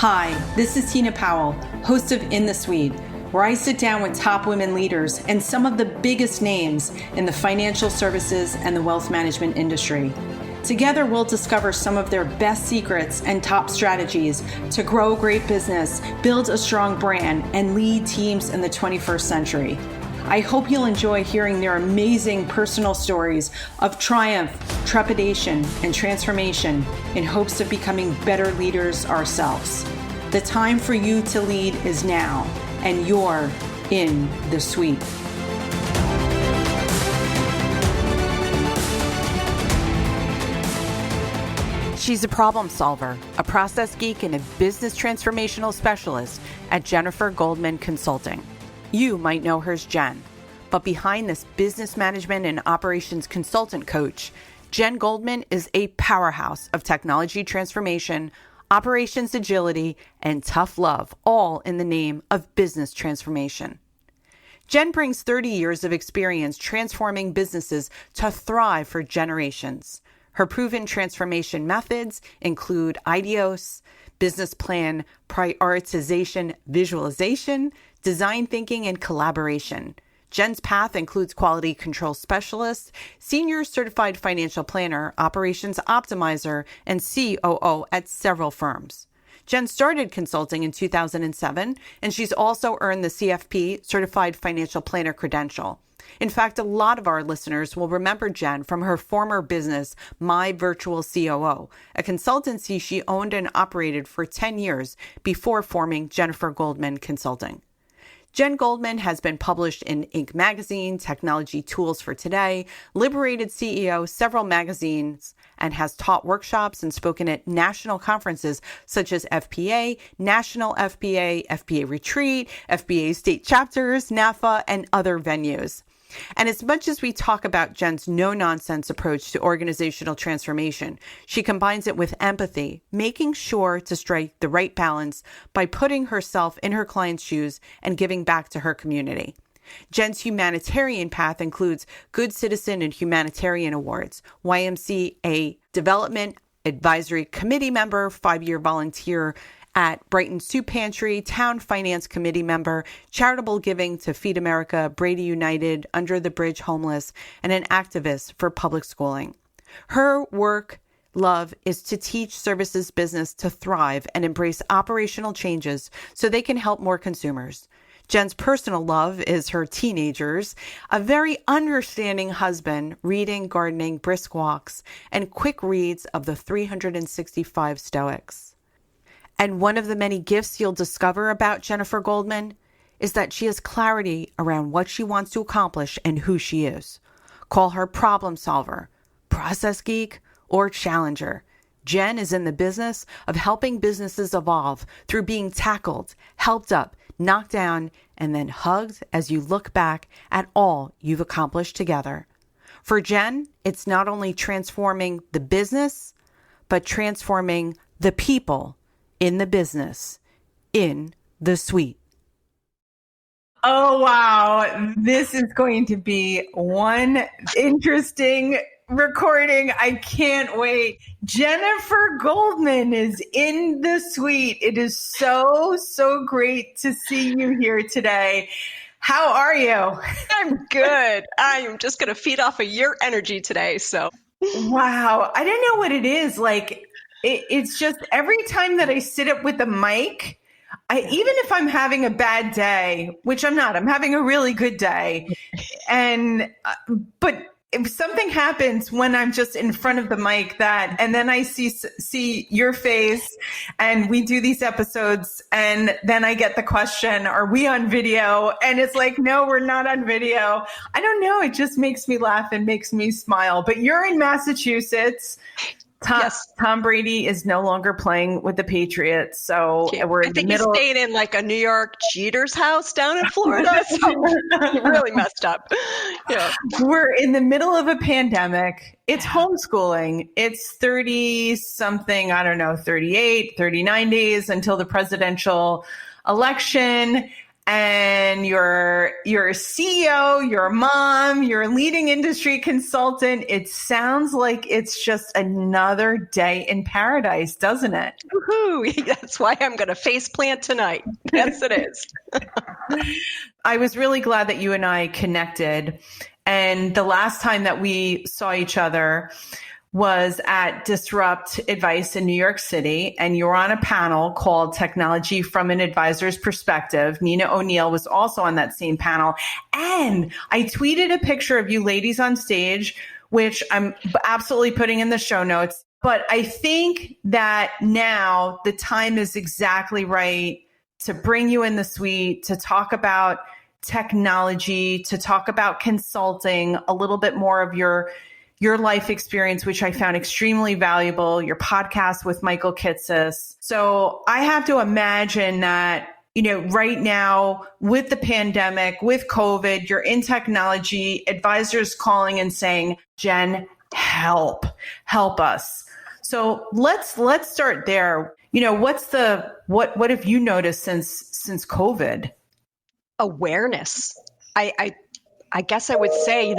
Hi, this is Tina Powell, host of In the Suite, where I sit down with top women leaders and some of the biggest names in the financial services and the wealth management industry. Together, we'll discover some of their best secrets and top strategies to grow a great business, build a strong brand, and lead teams in the 21st century. I hope you'll enjoy hearing their amazing personal stories of triumph, trepidation, and transformation in hopes of becoming better leaders ourselves. The time for you to lead is now, and you're in the suite. She's a problem solver, a process geek, and a business transformational specialist at Jennifer Goldman Consulting. You might know her as Jen, but behind this business management and operations consultant coach, Jen Goldman is a powerhouse of technology transformation, operations agility, and tough love, all in the name of business transformation. Jen brings 30 years of experience transforming businesses to thrive for generations. Her proven transformation methods include IDEOS, business plan, prioritization, visualization, design thinking, and collaboration. Jen's path includes quality control specialist, senior certified financial planner, operations optimizer, and COO at several firms. Jen started consulting in 2007, and she's also earned the CFP, Certified Financial Planner credential. In fact, a lot of our listeners will remember Jen from her former business, My Virtual COO, a consultancy she owned and operated for 10 years before forming Jennifer Goldman Consulting. Jen Goldman has been published in Inc. magazine, Technology Tools for Today, Liberated CEO, several magazines, and has taught workshops and spoken at national conferences such as FPA, National FPA, FPA Retreat, FPA State Chapters, NAFA, and other venues. And as much as we talk about Jen's no-nonsense approach to organizational transformation, she combines it with empathy, making sure to strike the right balance by putting herself in her client's shoes and giving back to her community. Jen's humanitarian path includes Good Citizen and Humanitarian Awards, YMCA Development Advisory Committee member, 5-year volunteer at Brighton Soup Pantry, Town Finance Committee member, charitable giving to Feed America, Brady United, Under the Bridge Homeless, and an activist for public schooling. Her work, love, is to teach services business to thrive and embrace operational changes so they can help more consumers. Jen's personal love is her teenagers, a very understanding husband, reading, gardening, brisk walks, and quick reads of the 365 Stoics. And one of the many gifts you'll discover about Jennifer Goldman is that she has clarity around what she wants to accomplish and who she is. Call her problem solver, process geek, or challenger. Jen is in the business of helping businesses evolve through being tackled, helped up, knocked down, and then hugged as you look back at all you've accomplished together. For Jen, it's not only transforming the business, but transforming the people in the business, in the suite. Oh, wow. This is going to be one interesting recording. I can't wait. Jennifer Goldman is in the suite. It is so great to see you here today. How are you? I'm good. I am just going to feed off of your energy today. So, wow. I don't know what it is. Like, it's just every time that I sit up with the mic, even if I'm having a bad day, which I'm not, I'm having a really good day. But if something happens when I'm just in front of the mic and then I see your face and we do these episodes and then I get the question, are we on video? And it's like, no, we're not on video. I don't know. It just makes me laugh and makes me smile. But you're in Massachusetts. Yes. Tom Brady is no longer playing with the Patriots, so we're in the middle. He stayed in like a New York Jeter's house down in Florida, so he really messed up. Yeah. We're in the middle of a pandemic. It's homeschooling. It's 30-something, I don't know, 38, 39 days until the presidential election. and you're a CEO, you're a mom, you're a leading industry consultant. It sounds like it's just another day in paradise, doesn't it? Woohoo! That's why I'm going to face plant tonight. Yes, it is. I was really glad that you and I connected. And the last time that we saw each other was at Disrupt Advice in New York City, and you were on a panel called Technology from an Advisor's Perspective. Nina O'Neill was also on that same panel. And I tweeted a picture of you ladies on stage, which I'm absolutely putting in the show notes. But I think that now the time is exactly right to bring you in the suite, to talk about technology, to talk about consulting, a little bit more of your life experience, which I found extremely valuable, your podcast with Michael Kitces. So I have to imagine that, right now with the pandemic, with COVID, you're in technology, advisors calling and saying, Jen, help us. So let's start there. What have you noticed since COVID? Awareness. I guess I would say,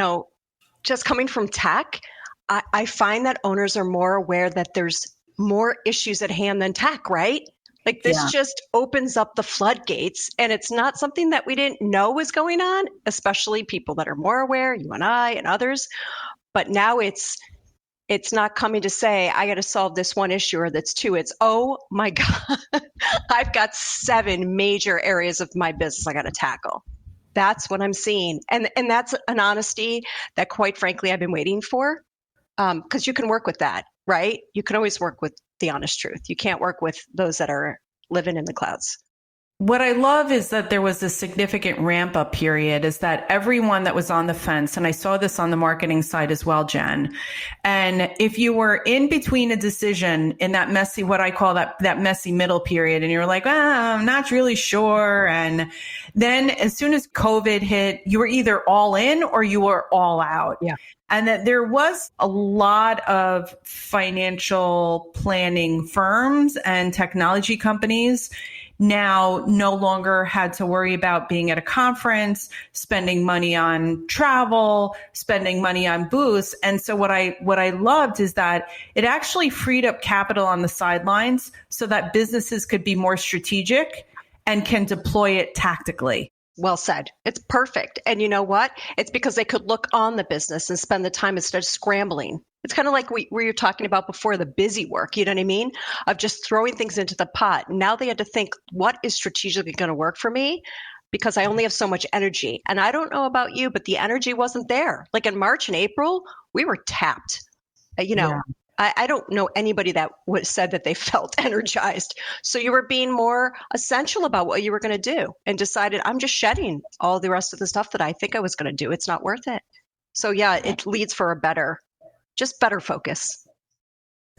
just coming from tech, I find that owners are more aware that there's more issues at hand than tech, right? Like this just opens up the floodgates, and it's not something that we didn't know was going on, especially people that are more aware, you and I and others. But now it's not coming to say, I got to solve this one issue or that's two. It's, oh my God, I've got 7 major areas of my business I got to tackle. That's what I'm seeing. And that's an honesty that, quite frankly, I've been waiting for, because you can work with that, right? You can always work with the honest truth. You can't work with those that are living in the clouds. What I love is that there was a significant ramp up period, is that everyone that was on the fence, and I saw this on the marketing side as well, Jen. And if you were in between a decision in that messy, what I call that messy middle period, and you're like, I'm not really sure. And then as soon as COVID hit, you were either all in or you were all out. Yeah. And that there was a lot of financial planning firms and technology companies now no longer had to worry about being at a conference, spending money on travel, spending money on booths. And so what I loved is that it actually freed up capital on the sidelines so that businesses could be more strategic and can deploy it tactically. Well said. It's perfect. And you know what? It's because they could look on the business and spend the time instead of scrambling. It's kind of like we were talking about before, the busy work, you know what I mean? Of just throwing things into the pot. Now they had to think, what is strategically going to work for me? Because I only have so much energy. And I don't know about you, but the energy wasn't there. Like in March and April, we were tapped. I don't know anybody that said that they felt energized. So you were being more essential about what you were going to do and decided, I'm just shedding all the rest of the stuff that I think I was going to do. It's not worth it. So yeah, it leads for a better focus.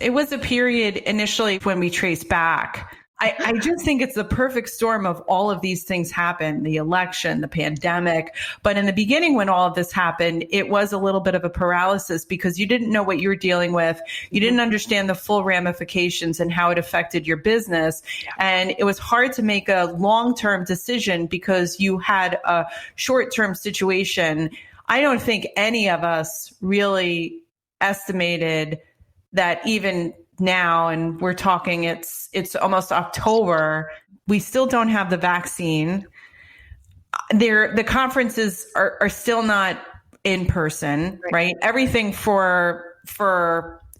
It was a period initially when we trace back. I just think it's the perfect storm of all of these things happen, the election, the pandemic. But in the beginning, when all of this happened, it was a little bit of a paralysis because you didn't know what you were dealing with. You didn't understand the full ramifications and how it affected your business. And it was hard to make a long-term decision because you had a short-term situation. I don't think any of us really estimated that even now, and we're talking, it's almost October, we still don't have the vaccine. The conferences are still not in person, right? Everything for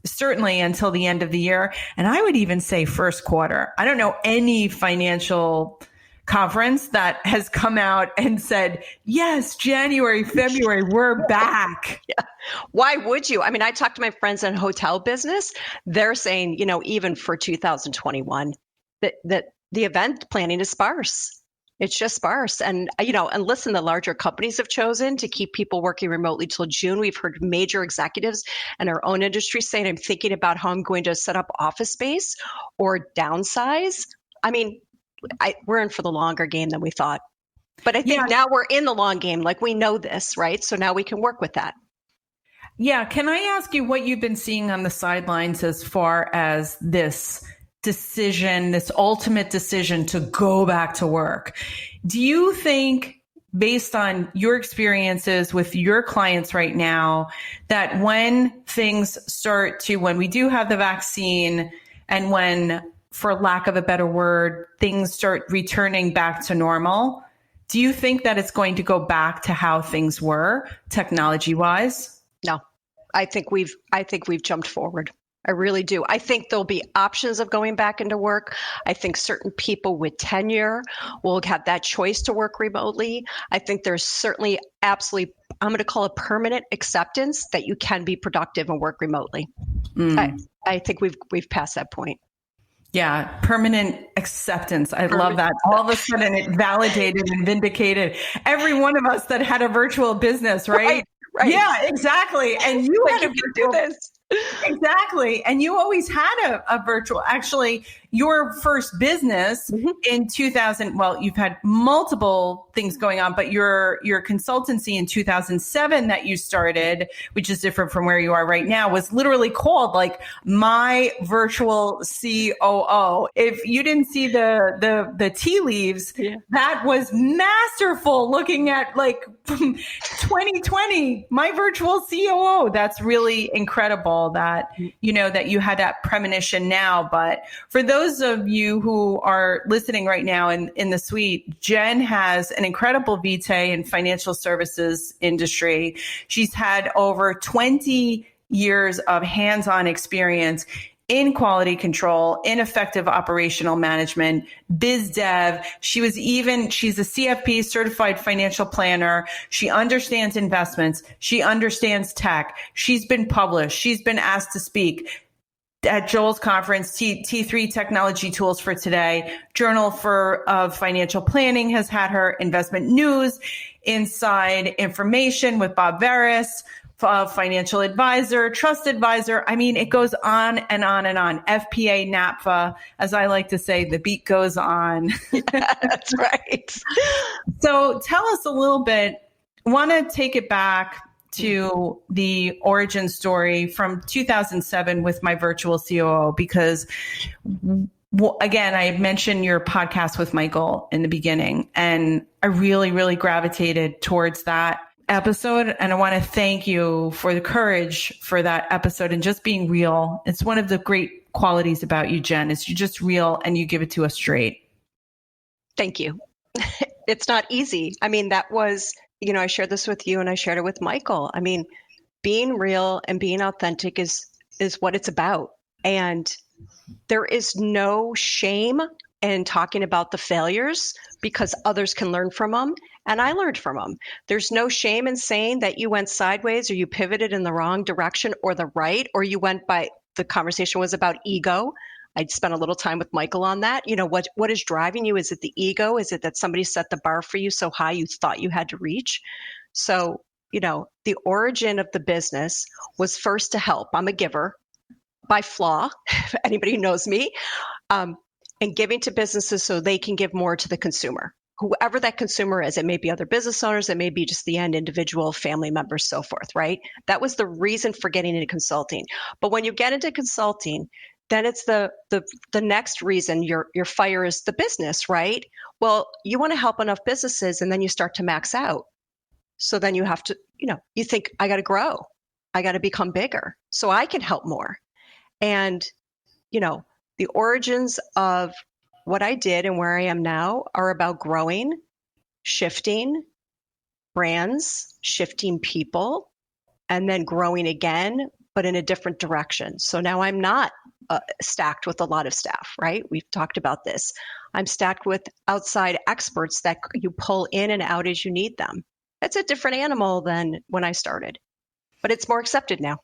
certainly until the end of the year. And I would even say first quarter. I don't know any financial conference that has come out and said, yes, January, February, we're back. Yeah. Why would you? I mean, I talked to my friends in hotel business. They're saying, even for 2021, that the event planning is sparse. It's just sparse. And, and listen, the larger companies have chosen to keep people working remotely till June. We've heard major executives in our own industry saying, I'm thinking about how I'm going to set up office space or downsize. I mean, we're in for the longer game than we thought. But I think now we're in the long game. Like we know this, right? So now we can work with that. Yeah. Can I ask you what you've been seeing on the sidelines as far as this decision, this ultimate decision to go back to work. Do you think, based on your experiences with your clients right now, that when things start to, when we do have the vaccine and when, for lack of a better word, things start returning back to normal, do you think that it's going to go back to how things were technology wise? No, I think we've jumped forward. I really do. I think there'll be options of going back into work. I think certain people with tenure will have that choice to work remotely. I think there's certainly absolutely, I'm going to call it permanent acceptance that you can be productive and work remotely. I think we've passed that point. Yeah, permanent acceptance. I love that. All of a sudden it validated and vindicated every one of us that had a virtual business, right? Right. Yeah, exactly. And you had you can do this. Exactly. And you always had a virtual, actually, your first business in 2000, well, you've had multiple things going on, but your consultancy in 2007 that you started, which is different from where you are right now, was literally called like My Virtual COO. If you didn't see the tea leaves, that was masterful, looking at like 2020, My Virtual COO. That's really incredible that, you know, that you had that premonition now. But for those of you who are listening right now in the suite, Jen has an incredible vitae in financial services industry. She's had over 20 years of hands-on experience in quality control, in effective operational management, biz dev. She's a CFP, certified financial planner. She understands investments. She understands tech. She's been published. She's been asked to speak at Joel's conference, T3 Technology Tools for Today. Journal of Financial Planning has had her, Investment News, Inside Information with Bob Veris, Financial Advisor, Trust Advisor. I mean, it goes on and on and on. FPA, NAPFA, as I like to say, the beat goes on. Yeah, that's right. So tell us a little bit, want to take it back to the origin story from 2007 with My Virtual COO, because again, I had mentioned your podcast with Michael in the beginning, and I really, really gravitated towards that episode. And I want to thank you for the courage for that episode and just being real. It's one of the great qualities about you, Jen, is you're just real and you give it to us straight. Thank you. It's not easy. I mean, that was, you know, I shared this with you and I shared it with Michael. I mean, being real and being authentic is what it's about. And there is no shame in talking about the failures because others can learn from them. And I learned from them. There's no shame in saying that you went sideways or you pivoted in the wrong direction or the right, or you went by, the conversation was about ego. I'd spent a little time with Michael on that. You know, what is driving you? Is it the ego? Is it that somebody set the bar for you so high you thought you had to reach? So, you know, the origin of the business was first to help. I'm a giver by flaw, if anybody who knows me, and giving to businesses so they can give more to the consumer. Whoever that consumer is, it may be other business owners, it may be just the end individual, family members, so forth, right? That was the reason for getting into consulting. But when you get into consulting, then it's the next reason your fire is the business, right? Well, you want to help enough businesses and then you start to max out. So then you have to, you know, you think, I got to grow. I got to become bigger so I can help more. And, you know, the origins of what I did and where I am now are about growing, shifting brands, shifting people, and then growing again, but in a different direction. So now I'm not stacked with a lot of staff, right? We've talked about this. I'm stacked with outside experts that you pull in and out as you need them. It's a different animal than when I started, but it's more accepted now.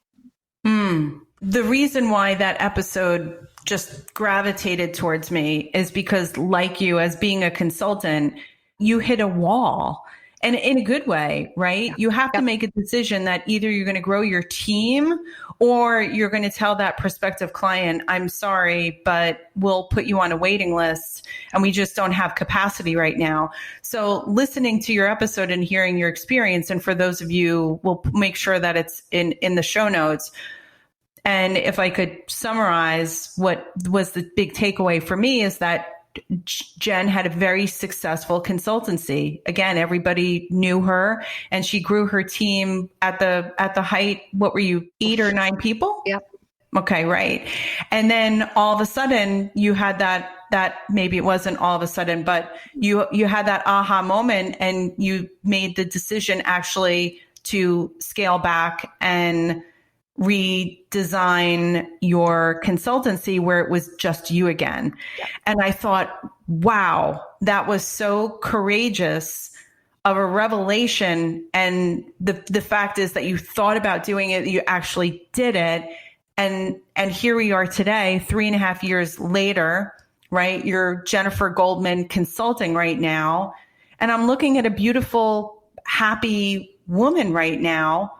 The reason why that episode just gravitated towards me is because, like you, as being a consultant, you hit a wall. And in a good way, right? You have to make a decision that either you're going to grow your team or you're going to tell that prospective client, I'm sorry, but we'll put you on a waiting list and we just don't have capacity right now. So listening to your episode and hearing your experience, and for those of you, we'll make sure that it's in the show notes. And if I could summarize what was the big takeaway for me is that Jen had a very successful consultancy. Again, everybody knew her, and she grew her team at the height. What were you, 8 or 9 people? Yep. Okay, right. And then all of a sudden you had that maybe it wasn't all of a sudden, but you had that aha moment, and you made the decision actually to scale back and redesign your consultancy where it was just you again. Yeah. And I thought, wow, that was so courageous of a revelation. And the fact is that you thought about doing it, you actually did it. And here we are today, 3.5 years later, right? You're Jennifer Goldman Consulting right now. And I'm looking at a beautiful, happy woman right now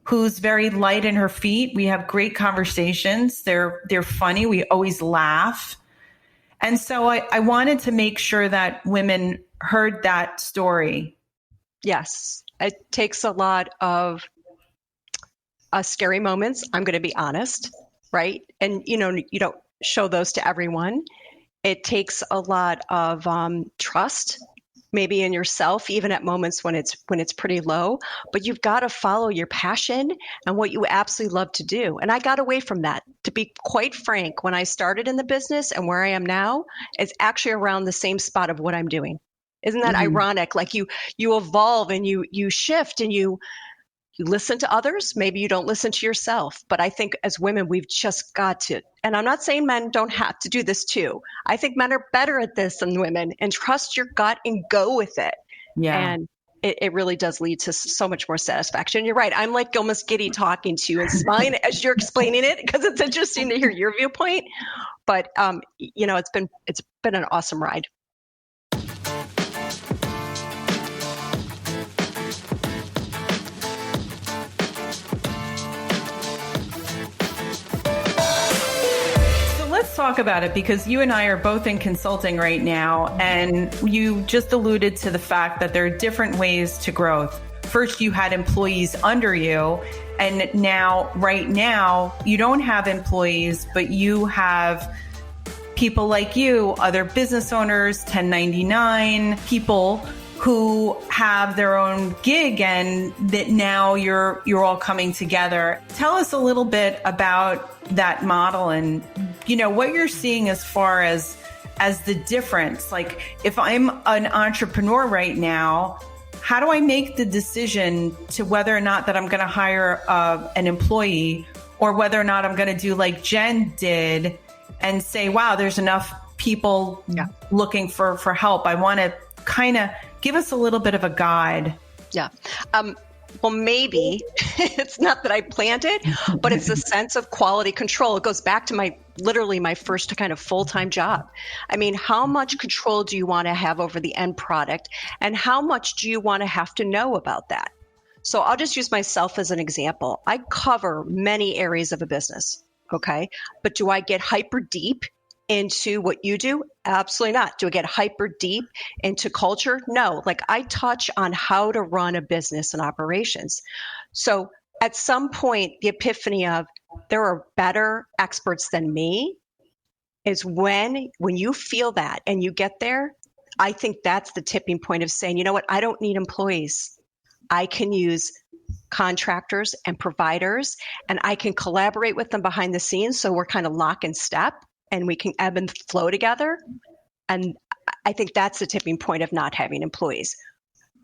who's very light in her feet. We have great conversations. They're funny. We always laugh. And so I wanted to make sure that women heard that story. Yes. It takes a lot of scary moments. I'm going to be honest, right? And, you don't show those to everyone. It takes a lot of trust, maybe in yourself, even at moments when it's pretty low, but you've got to follow your passion and what you absolutely love to do. And I got away from that. To be quite frank, when I started in the business and where I am now, it's actually around the same spot of what I'm doing. Isn't that ironic? Like you evolve and you shift and you listen to others. Maybe you don't listen to yourself, but I think as women, we've just got to, and I'm not saying men don't have to do this too. I think men are better at this than women, and trust your gut and go with it. Yeah. And it really does lead to so much more satisfaction. You're right. I'm like almost giddy talking to you and smiling as you're explaining it, because it's interesting to hear your viewpoint, but it's been an awesome ride. Let's talk about it, because you and I are both in consulting right now, and you just alluded to the fact that there are different ways to growth. First, you had employees under you, and right now, you don't have employees, but you have people like you, other business owners, 1099 people who have their own gig, and that now you're all coming together. Tell us a little bit about that model and what you're seeing as far as the difference. Like, if I'm an entrepreneur right now, how do I make the decision to whether or not that I'm going to hire an employee, or whether or not I'm going to do like Jen did and say, wow, there's enough people looking for help. I want to kind of give us a little bit of a guide. Yeah. Well, maybe it's not that I planned it, but it's a sense of quality control. It goes back to my first kind of full-time job. I mean, how much control do you want to have over the end product, and how much do you want to have to know about that? So I'll just use myself as an example. I cover many areas of a business. Okay. But do I get hyper deep into what you do? Absolutely not. Do I get hyper deep into culture? No. Like, I touch on how to run a business and operations. So at some point, the epiphany of there are better experts than me is when you feel that and you get there. I think that's the tipping point of saying, you know what? I don't need employees. I can use contractors and providers, and I can collaborate with them behind the scenes. So we're kind of lock and step, and we can ebb and flow together. And I think that's the tipping point of not having employees.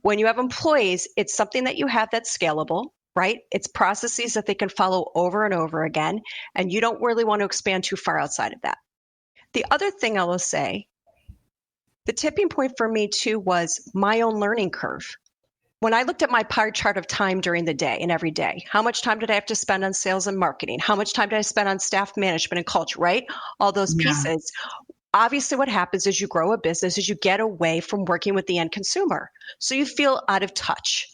When you have employees, it's something that you have that's scalable, right? It's processes that they can follow over and over again, and you don't really want to expand too far outside of that. The other thing I will say, the tipping point for me too was my own learning curve. When I looked at my pie chart of time during the day and every day, how much time did I have to spend on sales and marketing? How much time did I spend on staff management and culture, right? All those pieces. Obviously, what happens as you grow a business is you get away from working with the end consumer. So you feel out of touch.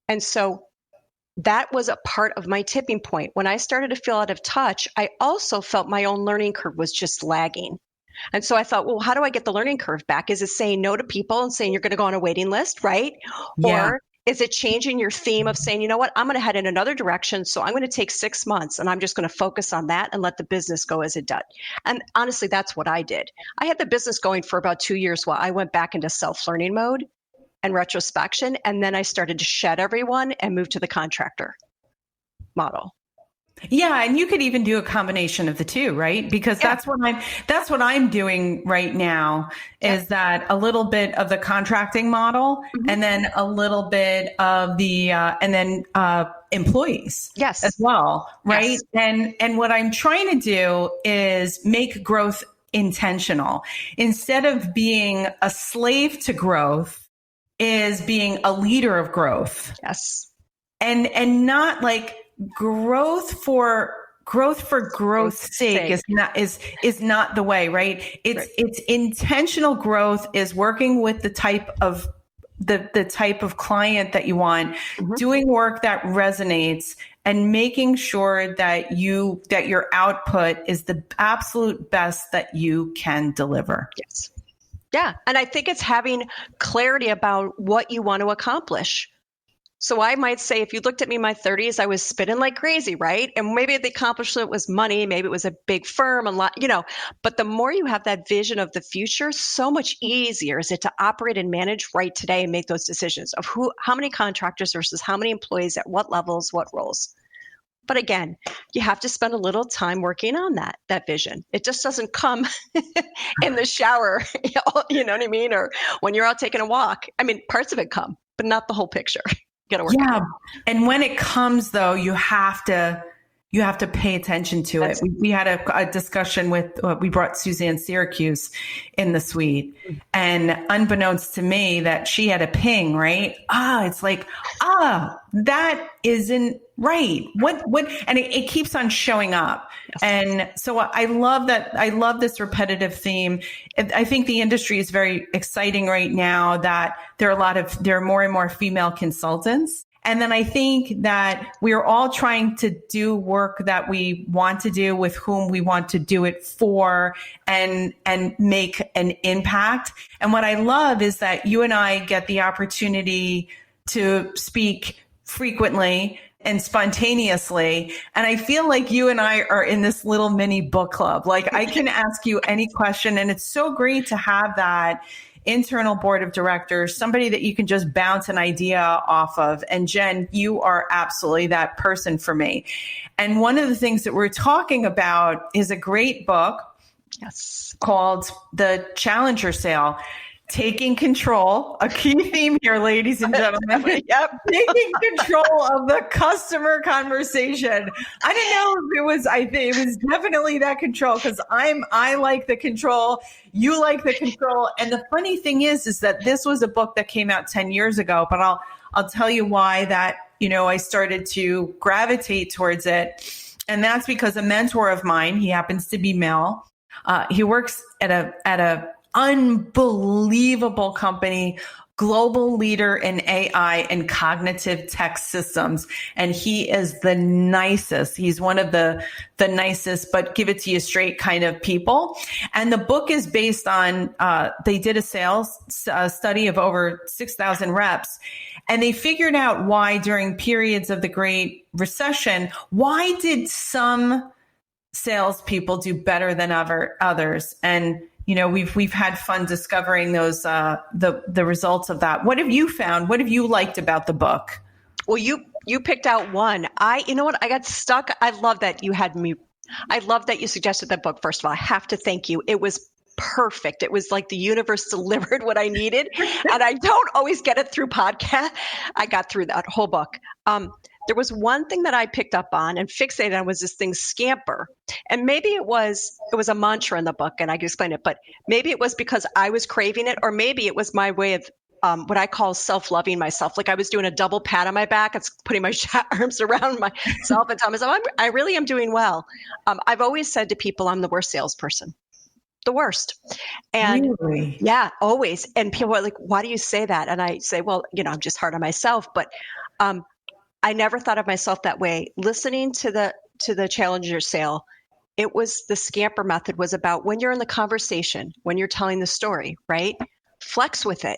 And so that was a part of my tipping point. When I started to feel out of touch, I also felt my own learning curve was just lagging. And so I thought, well, how do I get the learning curve back? Is it saying no to people and saying you're going to go on a waiting list, right? Yeah. Or Is it changing your theme of saying, you know what, I'm going to head in another direction. So I'm going to take 6 months and I'm just going to focus on that and let the business go as it does. And honestly, that's what I did. I had the business going for about 2 years while I went back into self-learning mode and retrospection. And then I started to shed everyone and move to the contractor model. Yeah, and you could even do a combination of the two, right? Because that's what I'm doing right now is that a little bit of the contracting model and then a little bit of the employees as well, right? Yes. And what I'm trying to do is make growth intentional. Instead of being a slave to growth, is being a leader of growth. Yes. And not like growth's sake is not the way, right? It's intentional growth is working with the type of the type of client that you want, doing work that resonates and making sure that your output is the absolute best that you can deliver. Yes. Yeah. And I think it's having clarity about what you want to accomplish. So I might say, if you looked at me in my 30s, I was spinning like crazy, right? And maybe the accomplishment was money, maybe it was a big firm, a lot, but the more you have that vision of the future, so much easier is it to operate and manage right today and make those decisions of how many contractors versus how many employees at what levels, what roles. But again, you have to spend a little time working on that vision. It just doesn't come in the shower, you know what I mean? Or when you're out taking a walk. I mean, parts of it come, but not the whole picture. Yeah. And when it comes though, you have to pay attention to it. We had a discussion with, we brought Suzanne Syracuse in the suite and unbeknownst to me that she had a ping, right? It's like, that isn't right. What, and it keeps on showing up. Yes. And so I love that. I love this repetitive theme. I think the industry is very exciting right now that there are more and more female consultants. And then I think that we're all trying to do work that we want to do with whom we want to do it for and make an impact. And what I love is that you and I get the opportunity to speak frequently and spontaneously. And I feel like you and I are in this little mini book club. Like I can ask you any question. And it's so great to have that internal board of directors, somebody that you can just bounce an idea off of. And Jen, you are absolutely that person for me. And one of the things that we're talking about is a great book called The Challenger Sale. Taking control, a key theme here, ladies and gentlemen. Taking control of the customer conversation. I didn't know if it was, I think it was definitely that control because I like the control. You like the control. And the funny thing is that this was a book that came out 10 years ago, but I'll tell you why that, I started to gravitate towards it. And that's because a mentor of mine, he happens to be Mel. He works at a unbelievable company, global leader in AI and cognitive tech systems. And he is the nicest. He's one of the nicest, but give it to you straight kind of people. And the book is based on, they did a sales study of over 6,000 reps. And they figured out why during periods of the Great Recession, why did some salespeople do better than others? And we've had fun discovering those the results of that. What have you found? What have you liked about the book? Well, you picked out one. I got stuck. I love that you had me. I love that you suggested that book. First of all, I have to thank you. It was perfect. It was like the universe delivered what I needed, and I don't always get it through podcast. I got through that whole book. There was one thing that I picked up on and fixated on was this thing scamper. And maybe it was a mantra in the book and I can explain it, but maybe it was because I was craving it, or maybe it was my way of what I call self-loving myself. Like I was doing a double pat on my back. It's putting my arms around myself and telling myself, I really am doing well. I've always said to people, I'm the worst salesperson. The worst. And really? Yeah, always. And people are like, why do you say that? And I say, well, I'm just hard on myself, but I never thought of myself that way. Listening to the Challenger Sale, it was the scamper method was about when you're in the conversation, when you're telling the story, right? Flex with it.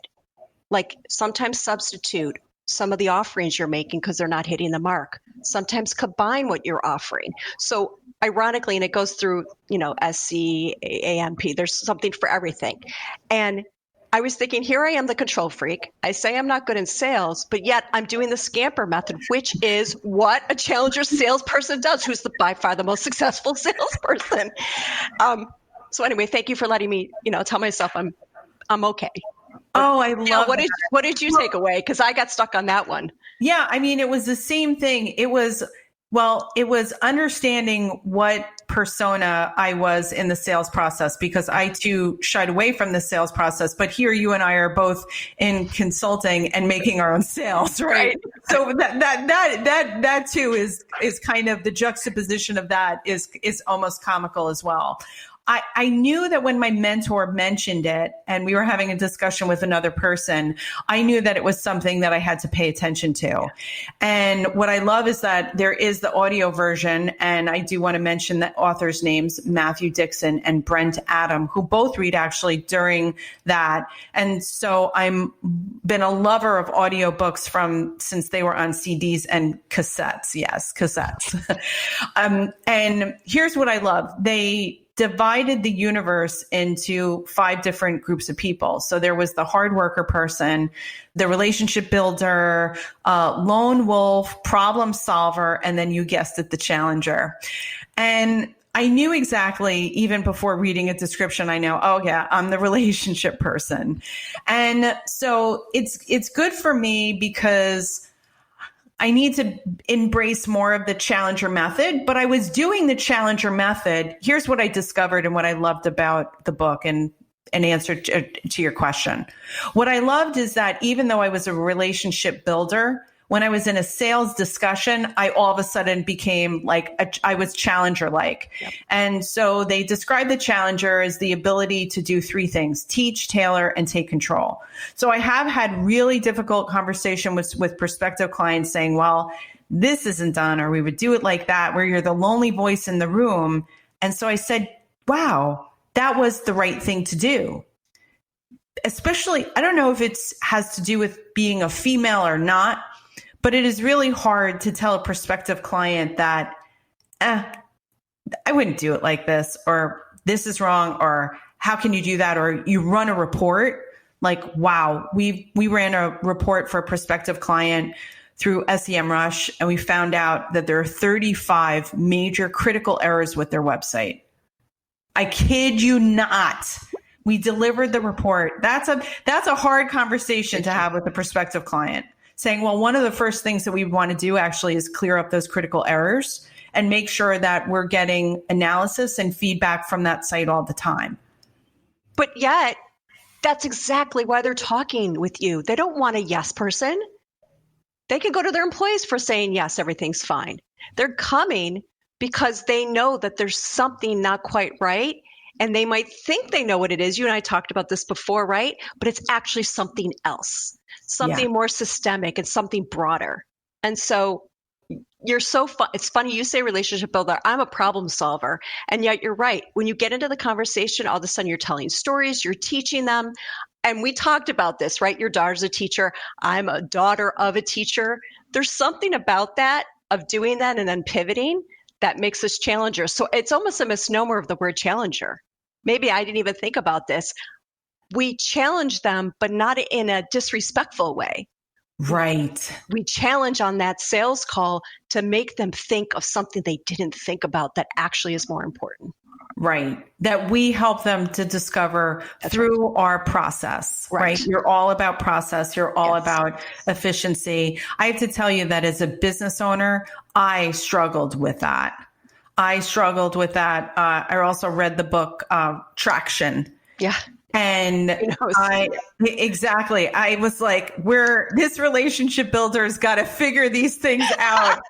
Like sometimes substitute, some of the offerings you're making because they're not hitting the mark. Sometimes combine what you're offering. So ironically, and it goes through, SC, AMP, there's something for everything. And I was thinking, here I am, the control freak. I say I'm not good in sales, but yet I'm doing the scamper method, which is what a challenger salesperson does, who's by far the most successful salesperson. So anyway, thank you for letting me, tell myself I'm okay. Oh, I love that. What did you take away? Because I got stuck on that one. Yeah, I mean, it was the same thing. It was understanding what persona I was in the sales process, because I too shied away from the sales process. But here you and I are both in consulting and making our own sales, right? So that too is kind of the juxtaposition of that is almost comical as well. I knew that when my mentor mentioned it and we were having a discussion with another person, I knew that it was something that I had to pay attention to. And what I love is that there is the audio version. And I do want to mention the authors' names, Matthew Dixon and Brent Adam, who both read actually during that. And so I'm been a lover of audiobooks since they were on CDs and cassettes. Yes, cassettes. And here's what I love. They divided the universe into 5 different groups of people. So there was the hard worker person, the relationship builder, lone wolf, problem solver, and then you guessed it, the challenger. And I knew exactly, even before reading a description, I know, oh yeah, I'm the relationship person. And so it's good for me because I need to embrace more of the challenger method, but I was doing the challenger method. Here's what I discovered and what I loved about the book and an answer to your question. What I loved is that even though I was a relationship builder, when I was in a sales discussion, I all of a sudden became I was challenger-like. Yep. And so they describe the challenger as the ability to do 3 things: teach, tailor, and take control. So I have had really difficult conversation with prospective clients saying, well, this isn't done, or we would do it like that, where you're the lonely voice in the room. And so I said, wow, that was the right thing to do. Especially, I don't know if it has to do with being a female or not, but it is really hard to tell a prospective client that, I wouldn't do it like this, or this is wrong, or how can you do that? Or you run a report like, wow, we ran a report for a prospective client through SEMrush, and we found out that there are 35 major critical errors with their website. I kid you not. We delivered the report. That's a hard conversation to have with a prospective client, saying, well, one of the first things that we want to do actually is clear up those critical errors and make sure that we're getting analysis and feedback from that site all the time. But yet, that's exactly why they're talking with you. They don't want a yes person. They can go to their employees for saying, yes, everything's fine. They're coming because they know that there's something not quite right. And they might think they know what it is. You and I talked about this before, right? But it's actually something else, something more systemic and something broader. And so you're so fun. It's funny you say relationship builder. I'm a problem solver. And yet you're right. When you get into the conversation, all of a sudden you're telling stories, you're teaching them. And we talked about this, right? Your daughter's a teacher. I'm a daughter of a teacher. There's something about that, of doing that and then pivoting, that makes us challengers. So it's almost a misnomer of the word challenger. Maybe I didn't even think about this. We challenge them, but not in a disrespectful way. Right. We challenge on that sales call to make them think of something they didn't think about that actually is more important. Right. That we help them to discover through our process, right? You're all about process. You're all about efficiency. I have to tell you that as a business owner, I struggled with that. I also read the book, Traction. Yeah. And I was like, this relationship builder's got to figure these things out.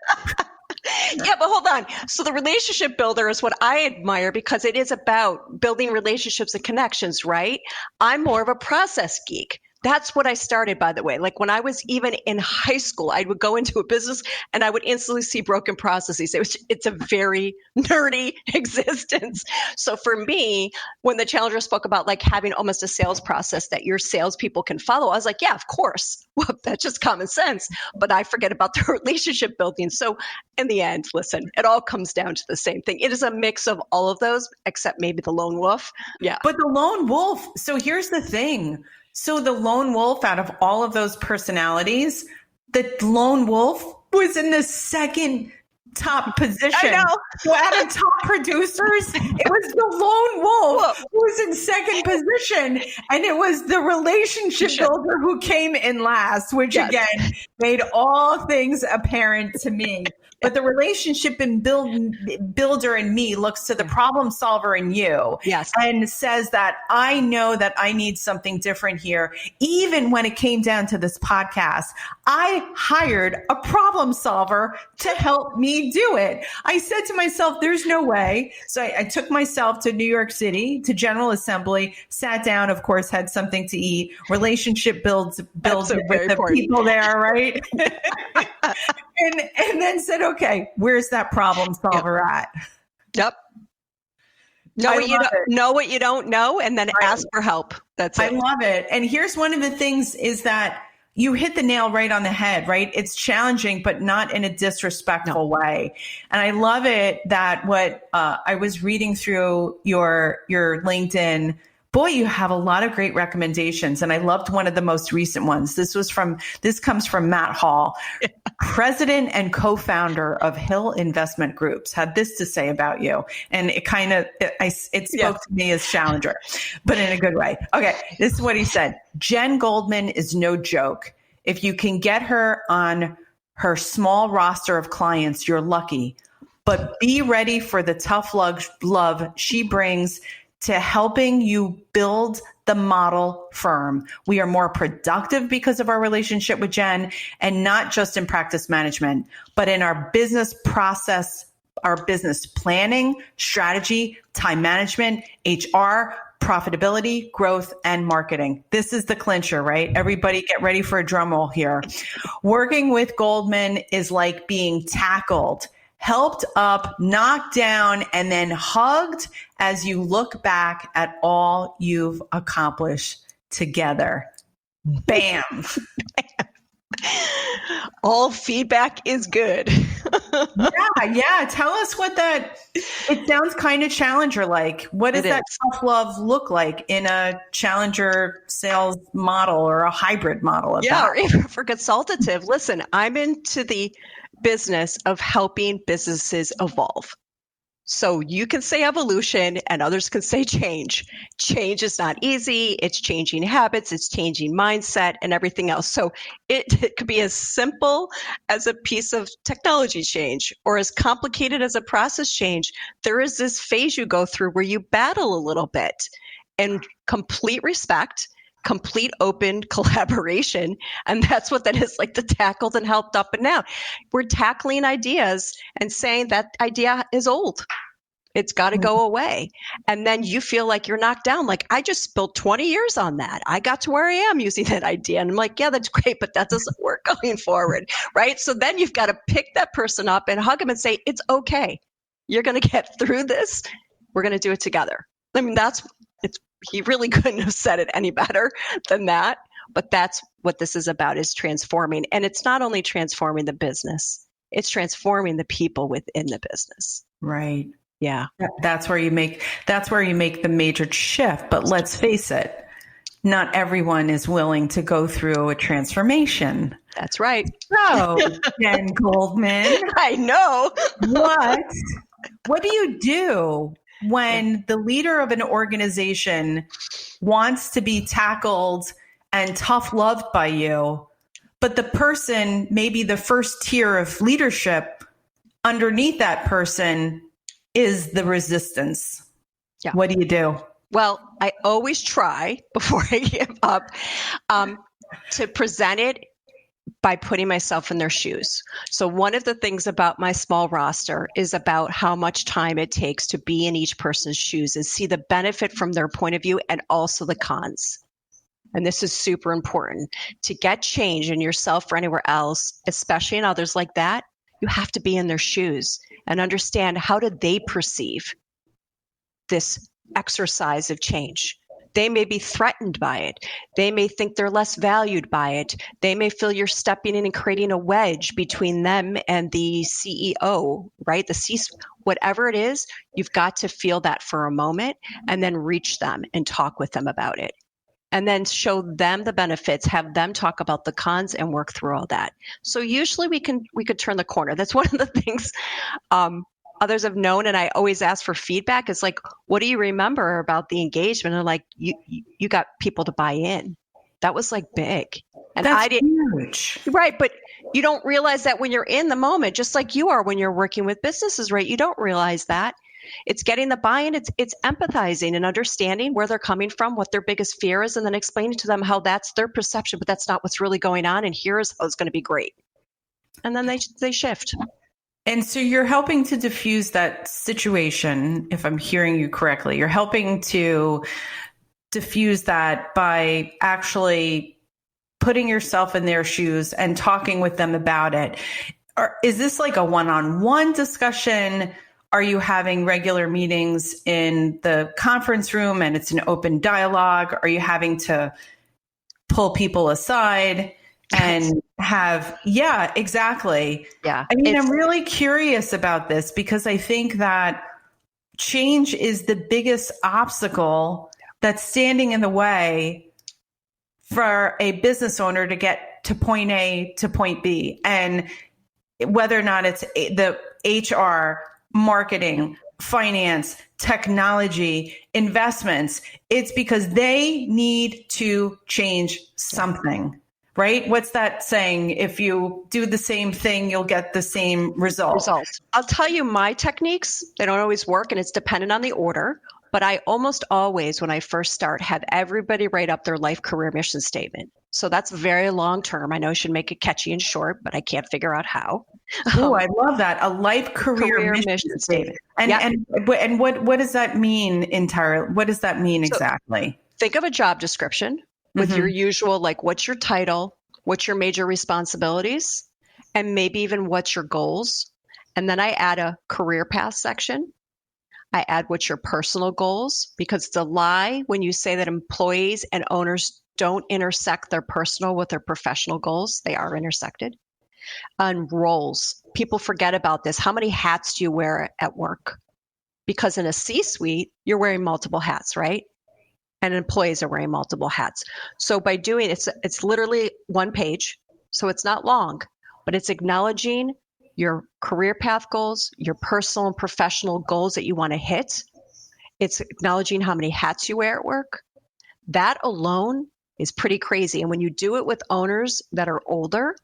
Yeah, but hold on. So the relationship builder is what I admire because it is about building relationships and connections, right? I'm more of a process geek. That's what I started, by the way. Like when I was even in high school, I would go into a business and I would instantly see broken processes. It's a very nerdy existence. So for me, when the challenger spoke about like having almost a sales process that your salespeople can follow, I was like, yeah, of course. Well, that's just common sense. But I forget about the relationship building. So in the end, listen, it all comes down to the same thing. It is a mix of all of those, except maybe the lone wolf. Yeah. But the lone wolf, so here's the thing. So the lone wolf, out of all of those personalities, the lone wolf was in the second top position. I know. So out of top producers, it was the lone wolf who was in second position. And it was the relationship builder who came in last, which again made all things apparent to me. But the relationship builder in me looks to the problem solver in you and says that I know that I need something different here. Even when it came down to this podcast, I hired a problem solver to help me do it. I said to myself, there's no way. So I took myself to New York City, to General Assembly, sat down, of course, had something to eat. Relationship builds with the people there, right? And then said, okay, where's that problem solver at? Yep. Know what you don't know, and then ask for help. That's it. I love it. And here's one of the things is that you hit the nail right on the head, right? It's challenging, but not in a disrespectful way. And I love it that what I was reading through your LinkedIn. Boy, you have a lot of great recommendations. And I loved one of the most recent ones. This comes from Matt Hall, president and co-founder of Hill Investment Groups, had this to say about you. And it spoke to me as challenger, but in a good way. Okay. This is what he said. Jen Goldman is no joke. If you can get her on her small roster of clients, you're lucky, but be ready for the tough love she brings to helping you build the model firm. We are more productive because of our relationship with Jen, and not just in practice management, but in our business process, our business planning, strategy, time management, HR, profitability, growth, and marketing. This is the clincher, right? Everybody get ready for a drum roll here. Working with Goldman is like being tackled, helped up, knocked down, and then hugged as you look back at all you've accomplished together. Bam. All feedback is good. Yeah. Tell us what it sounds kind of challenger-like. What does that tough love look like in a challenger sales model or a hybrid model of that? Or even for consultative. Listen, I'm into the business of helping businesses evolve. So you can say evolution and others can say change. Change is not easy. It's changing habits. It's changing mindset and everything else. So it could be as simple as a piece of technology change or as complicated as a process change. There is this phase you go through where you battle a little bit, and complete respect, complete open collaboration. And that's what that is, like the tackled and helped up and down. We're tackling ideas and saying that idea is old. It's got to go away. And then you feel like you're knocked down. Like, I just spilled 20 years on that. I got to where I am using that idea. And I'm like, yeah, that's great, but that doesn't work going forward. Right. So then you've got to pick that person up and hug them and say, it's okay. You're going to get through this. We're going to do it together. I mean, he really couldn't have said it any better than that. But that's what this is about, is transforming. And it's not only transforming the business, it's transforming the people within the business. Right. Yeah. That's where you make the major shift. But let's face it, not everyone is willing to go through a transformation. That's right. So, Jen Goldman. I know. What do you do when the leader of an organization wants to be tackled and tough loved by you, but the person, maybe the first tier of leadership underneath that person, is the resistance? Yeah. What do you do? Well, I always try, before I give up, to present it by putting myself in their shoes. So one of the things about my small roster is about how much time it takes to be in each person's shoes and see the benefit from their point of view and also the cons. and this is super important, to get change in yourself or anywhere else, especially in others like that, you have to be in their shoes and understand, how do they perceive this exercise of change? They may be threatened by it. They may think they're less valued by it. They may feel you're stepping in and creating a wedge between them and the CEO, right? The C, whatever it is, you've got to feel that for a moment and then reach them and talk with them about it. And then show them the benefits, have them talk about the cons and work through all that. So usually we could turn the corner. That's one of the things others have known, and I always ask for feedback. It's like, what do you remember about the engagement? And like, you got people to buy in. That was like big. And That's I didn't, huge. right? But you don't realize that when you're in the moment, just like you are when you're working with businesses, right? You don't realize that. It's getting the buy-in. It's empathizing and understanding where they're coming from, what their biggest fear is, and then explaining to them how that's their perception, but that's not what's really going on. And here's how it's going to be great. And then they shift. And so you're helping to diffuse that situation, if I'm hearing you correctly. You're helping to diffuse that by actually putting yourself in their shoes and talking with them about it. Or is this like a one-on-one discussion? Are you having regular meetings in the conference room and it's an open dialogue? Are you having to pull people aside and have, yeah, exactly. Yeah. I mean, I'm really curious about this because I think that change is the biggest obstacle that's standing in the way for a business owner to get to point A to point B. And whether or not it's the HR, marketing, finance, technology, investments, it's because they need to change something. Right? What's that saying? If you do the same thing, you'll get the same results. I'll tell you my techniques. They don't always work, and it's dependent on the order. But I almost always, when I first start, have everybody write up their life career mission statement. So that's very long term. I know I should make it catchy and short, but I can't figure out how. Oh, I love that. A life career mission statement. And yep. and what does that mean entirely? What does that mean exactly? Think of a job description with your usual, like, what's your title, what's your major responsibilities, and maybe even what's your goals. And then I add a career path section. I add what's your personal goals, because it's a lie when you say that employees and owners don't intersect their personal with their professional goals. They are intersected. And roles. People forget about this. How many hats do you wear at work? Because in a C-suite, you're wearing multiple hats, right? And employees are wearing multiple hats. So by doing it's literally one page. So it's not long, but it's acknowledging your career path goals, your personal and professional goals that you want to hit. It's acknowledging how many hats you wear at work. That alone is pretty crazy. And when you do it with owners that are older,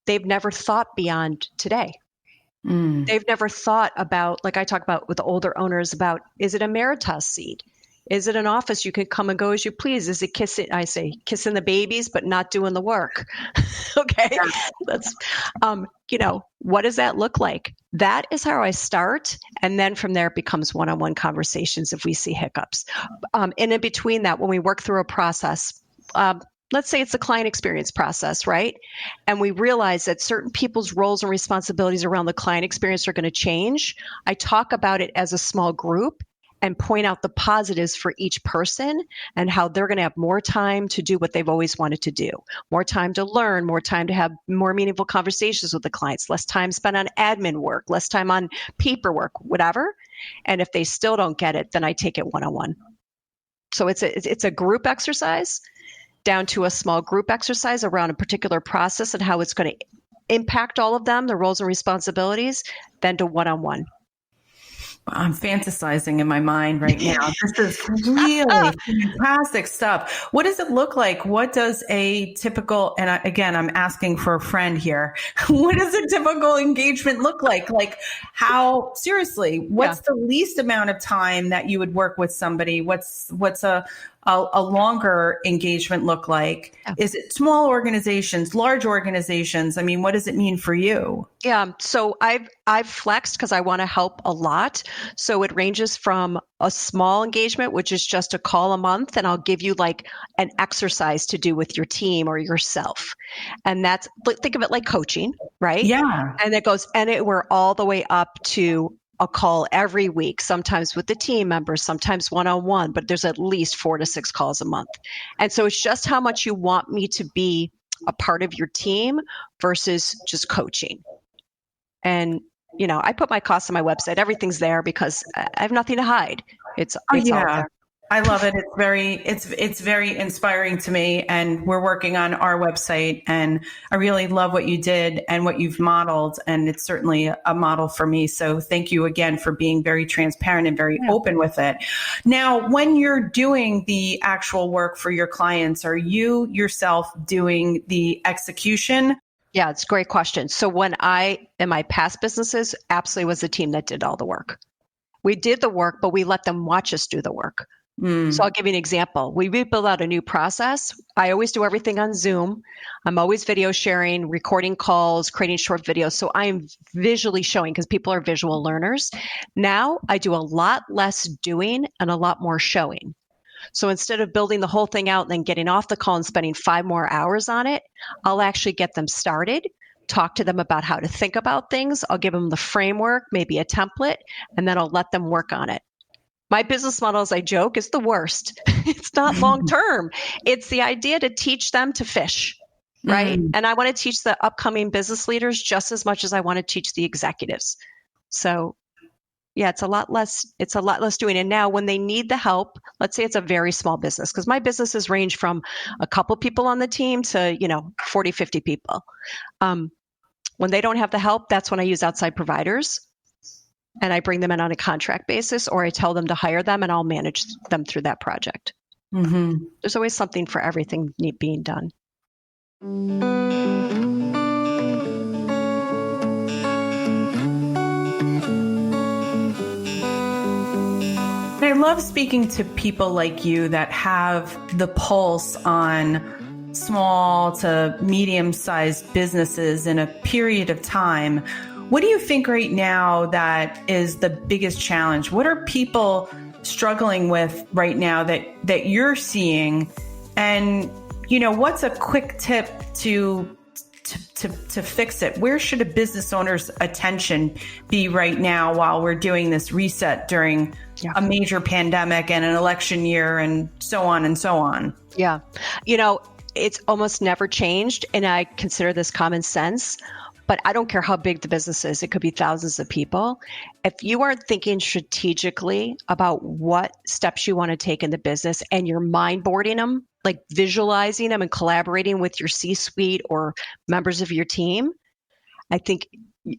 they've never thought beyond today. They've never thought about, like I talk about with the older owners, about, is it a Meritas seat? Is it an office you can come and go as you please? Is it kissing the babies, but not doing the work? Okay. That's, what does that look like? That is how I start. And then from there, it becomes one-on-one conversations if we see hiccups. And in between that, when we work through a process, let's say it's a client experience process, right? And we realize that certain people's roles and responsibilities around the client experience are going to change. I talk about it as a small group and point out the positives for each person and how they're going to have more time to do what they've always wanted to do, more time to learn, more time to have more meaningful conversations with the clients, less time spent on admin work, less time on paperwork, whatever. And if they still don't get it, then I take it one-on-one. So it's a group exercise down to a small group exercise around a particular process and how it's going to impact all of them, the roles and responsibilities, then to one-on-one. I'm fantasizing in my mind right now. This is really fantastic stuff. What does it look like? What does a typical, and I'm asking for a friend here. What does a typical engagement look like? Like how, seriously, what's the least amount of time that you would work with somebody? What's a a longer engagement look like? Yeah. Is it small organizations, large organizations? I mean, what does it mean for you? Yeah, so I've flexed because I want to help a lot. So it ranges from a small engagement, which is just a call a month, and I'll give you like an exercise to do with your team or yourself. And that's, think of it like coaching, right? Yeah. And we're all the way up to a call every week, sometimes with the team members, sometimes one-on-one, but there's at least 4 to 6 calls a month. And so it's just how much you want me to be a part of your team versus just coaching. And, I put my costs on my website. Everything's there because I have nothing to hide. It's all there. I love it. It's very inspiring to me, and we're working on our website, and I really love what you did and what you've modeled, and it's certainly a model for me. So thank you again for being very transparent and very open with it. Now, when you're doing the actual work for your clients, are you yourself doing the execution? Yeah, it's a great question. So in my past businesses, absolutely was the team that did all the work. We did the work, but we let them watch us do the work. So I'll give you an example. We build out a new process. I always do everything on Zoom. I'm always video sharing, recording calls, creating short videos. So I am visually showing because people are visual learners. Now I do a lot less doing and a lot more showing. So instead of building the whole thing out and then getting off the call and spending 5 more hours on it, I'll actually get them started, talk to them about how to think about things. I'll give them the framework, maybe a template, and then I'll let them work on it. My business model, as I joke, is the worst. It's not long term. It's the idea to teach them to fish, right? And I want to teach the upcoming business leaders just as much as I want to teach the executives. So yeah, it's a lot less doing. And now when they need the help, let's say it's a very small business, because my businesses range from a couple people on the team to, 40, 50 people. When they don't have the help, that's when I use outside providers. And I bring them in on a contract basis, or I tell them to hire them and I'll manage them through that project. There's always something for everything being done. I love speaking to people like you that have the pulse on small to medium-sized businesses in a period of time. What do you think right now that is the biggest challenge? What are people struggling with right now that you're seeing? And, what's a quick tip to fix it? Where should a business owner's attention be right now while we're doing this reset during a major pandemic and an election year and so on and so on? Yeah. It's almost never changed, and I consider this common sense. But I don't care how big the business is. It could be thousands of people. If you aren't thinking strategically about what steps you want to take in the business and you're mind boarding them, like visualizing them and collaborating with your C-suite or members of your team, I think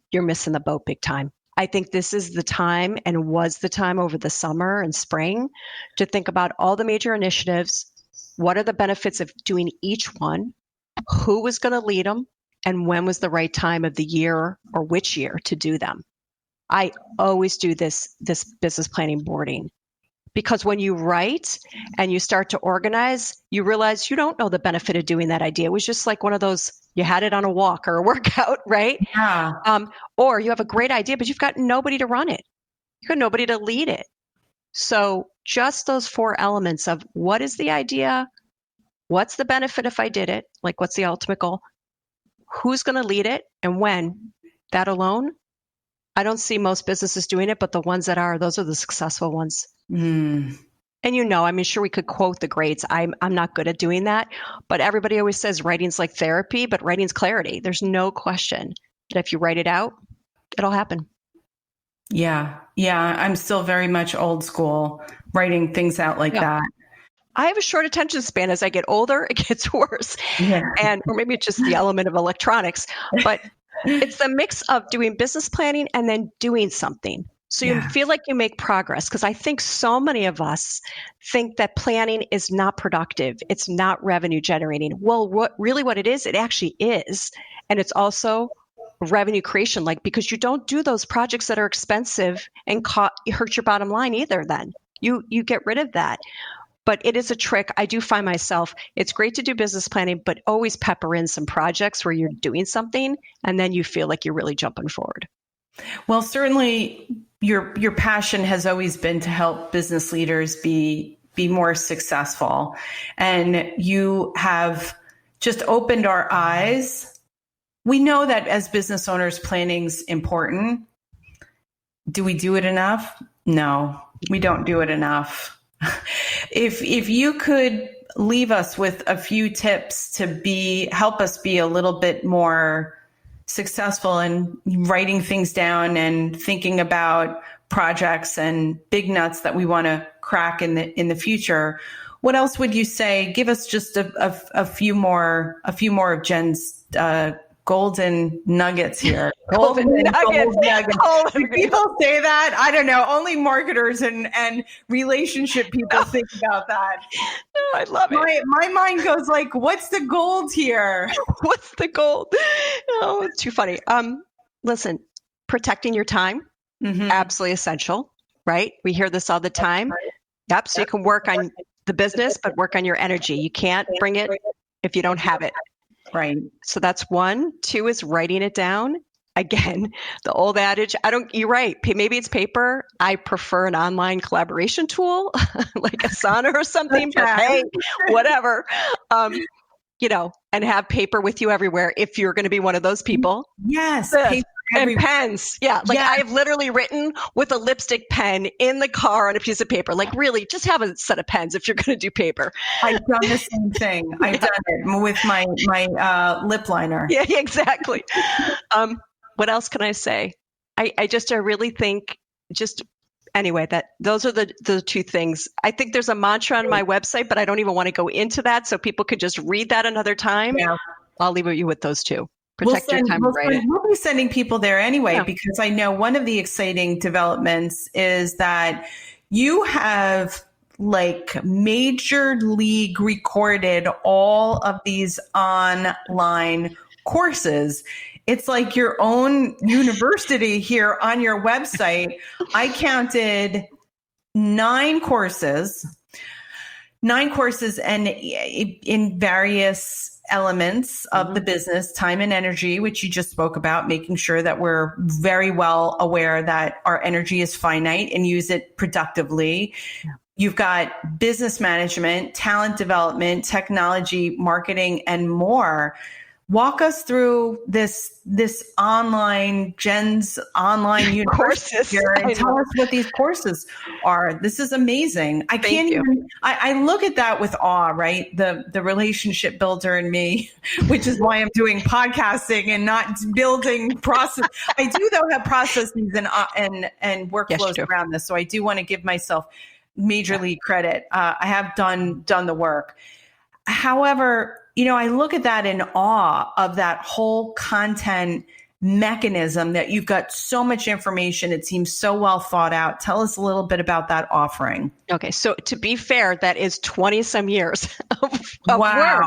you're missing the boat big time. I think this is the time, and was the time over the summer and spring, to think about all the major initiatives. What are the benefits of doing each one? Who was going to lead them? And when was the right time of the year or which year to do them? I always do this business planning boarding, because when you write and you start to organize, you realize you don't know the benefit of doing that idea. It was just like one of those, you had it on a walk or a workout, right? Yeah. Or you have a great idea, but you've got nobody to run it. You've got nobody to lead it. So just those 4 elements of what is the idea? What's the benefit if I did it? Like, what's the ultimate goal? Who's going to lead it and when? That alone, I don't see most businesses doing it, but the ones that are, those are the successful ones. And sure, we could quote the greats. I'm not good at doing that, but everybody always says writing's like therapy, but writing's clarity. There's no question that if you write it out, it'll happen. Yeah. I'm still very much old school, writing things out like that. I have a short attention span. As I get older, it gets worse. Or maybe it's just the element of electronics, but it's the mix of doing business planning and then doing something. So you feel like you make progress, because I think so many of us think that planning is not productive. It's not revenue generating. Well, what it is, it actually is. And it's also revenue creation, because you don't do those projects that are expensive and hurt your bottom line either. Then you get rid of that. But it is a trick. I do find myself, it's great to do business planning, but always pepper in some projects where you're doing something and then you feel like you're really jumping forward. Well, certainly your passion has always been to help business leaders be more successful. And you have just opened our eyes. We know that as business owners, planning's important. Do we do it enough? No, we don't do it enough. If you could leave us with a few tips to help us be a little bit more successful in writing things down and thinking about projects and big nuts that we want to crack in the future, what else would you say? Give us just a few more of Jen's golden nuggets here. Golden nuggets. Do people say that? I don't know. Only marketers and relationship people think about that. I love it. My mind goes like, what's the gold here? What's the gold? Oh, it's too funny. Listen, protecting your time, absolutely essential, right? We hear this all the time. Yep. So you can work on the business, but work on your energy. You can't bring it if you don't have it. Right. So that's 1. 2 is writing it down. Again, the old adage, you're right. Maybe it's paper. I prefer an online collaboration tool like Asana or something, but hey, whatever. And have paper with you everywhere if you're going to be one of those people. Yes. Paper and pens. Yeah. Yes. I have literally written with a lipstick pen in the car on a piece of paper. Really, just have a set of pens if you're going to do paper. I've done the same thing. I've done it with my lip liner. Yeah, exactly. What else can I say? I really think anyway, that those are the 2 things. I think there's a mantra on my website, but I don't even want to go into that. So people could just read that another time. Yeah. I'll leave you with those 2. Protect your time. We'll be sending people there anyway, because I know one of the exciting developments is that you have major league recorded all of these online courses. It's like your own university here on your website. I counted 9 courses and in various elements of the business, time and energy, which you just spoke about, making sure that we're very well aware that our energy is finite and use it productively. Yeah. You've got business management, talent development, technology, marketing, and more. Walk us through this Jen's online university here and tell us what these courses are. This is amazing. I look at that with awe, right? The relationship builder in me, which is why I'm doing podcasting and not building process. I do though have processes and workflows around this. So I do want to give myself major league credit. I have done the work. However, I look at that in awe of that whole content mechanism that you've got so much information. It seems so well thought out. Tell us a little bit about that offering. Okay. So to be fair, that is 20 some years of work.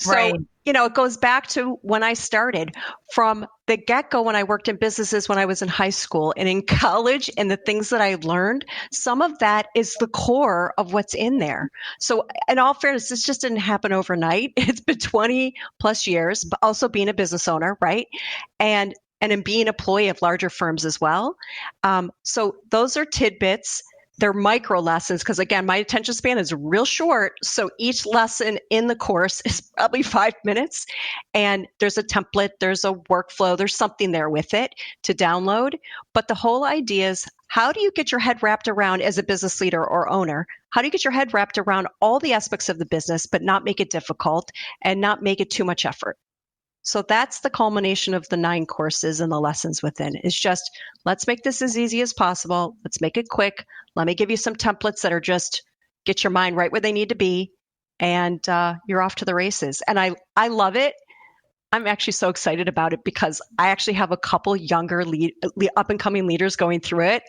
So, right. It goes back to when I started from the get-go when I worked in businesses when I was in high school and in college, and the things that I learned, some of that is the core of what's in there. So in all fairness, this just didn't happen overnight. It's been 20 plus years, but also being a business owner, right? And in being an employee of larger firms as well. So those are tidbits. They're micro lessons because, again, my attention span is real short. So each lesson in the course is probably 5 minutes. And there's a template, there's a workflow, there's something there with it to download. But the whole idea is, how do you get your head wrapped around as a business leader or owner? How do you get your head wrapped around all the aspects of the business, but not make it difficult and not make it too much effort? So that's the culmination of the 9 courses and the lessons within. It's just, let's make this as easy as possible. Let's make it quick. Let me give you some templates that are just get your mind right where they need to be. And you're off to the races. And I love it. I'm actually so excited about it because I actually have a couple younger up and coming leaders going through it.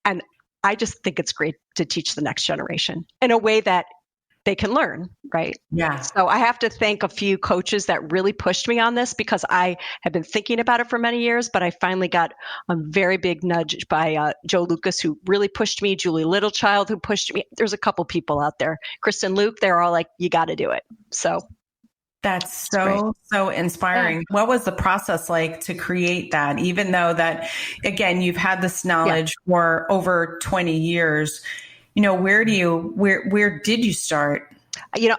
And I just think it's great to teach the next generation in a way that they can learn, right? Yeah. So I have to thank a few coaches that really pushed me on this, because I have been thinking about it for many years, but I finally got a very big nudge by Joe Lucas, who really pushed me, Julie Littlechild, who pushed me. There's a couple people out there, Kristen Luke, they're all like, you got to do it. So that's great. so inspiring. Yeah. What was the process like to create that? Even though that, again, you've had this knowledge for over 20 years, where did you start?